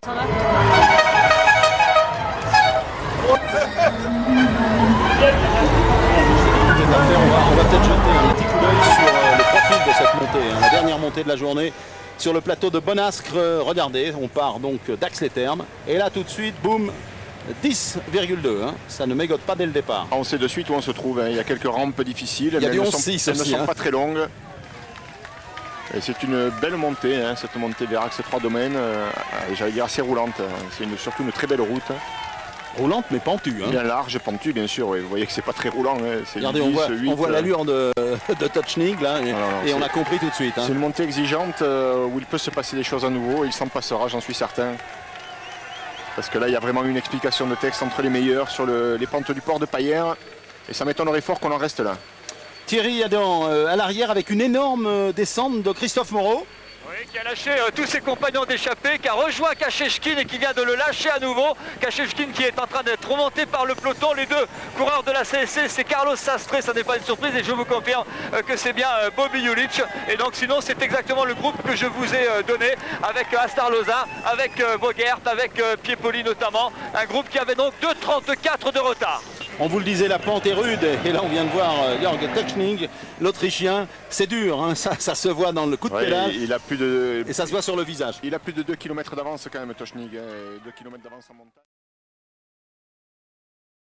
Ça va. On va peut-être jeter un petit coup d'œil sur le profil de cette montée, la dernière montée de la journée sur le plateau de Bonascre. Regardez, on part donc d'Ax-les-Thermes et là tout de suite, boum, 10,2, ça ne mégote pas dès le départ. On sait de suite où on se trouve, il y a quelques rampes difficiles, il y a mais du elles 11-6 ne aussi, sont pas très longues. Et c'est une belle montée, cette montée vers Axe 3 Domaines, j'allais dire assez roulante. C'est surtout une très belle route. Roulante mais pentue. Bien large, pentue bien sûr, vous voyez que c'est pas très roulant. Regardez, 10, on voit l'allure de Touchnig là, et on a compris tout de suite. C'est une montée exigeante où il peut se passer des choses à nouveau, et il s'en passera, j'en suis certain. Parce que là, il y a vraiment une explication de texte entre les meilleurs sur les pentes du port de Payerne, et ça m'étonnerait fort qu'on en reste là. Thierry Adam à l'arrière avec une énorme descente de Christophe Moreau. Oui, qui a lâché tous ses compagnons d'échappée, qui a rejoint Kashechkin et qui vient de le lâcher à nouveau. Kashechkin qui est en train d'être remonté par le peloton. Les deux coureurs de la CSC, c'est Carlos Sastre, ça n'est pas une surprise et je vous confirme que c'est bien Bobby Julich. Et donc sinon c'est exactement le groupe que je vous ai donné avec Astarloza, avec Voghert, avec Piepoli notamment. Un groupe qui avait donc 2,34 de retard. On vous le disait, la pente est rude et là on vient de voir Jörg Touchnig, l'Autrichien. C'est dur, ça se voit dans le coup de pédale. Il a plus de... Et ça se voit sur le visage. Il a plus de 2 km d'avance quand même, Touchnig, 2 km d'avance en montagne.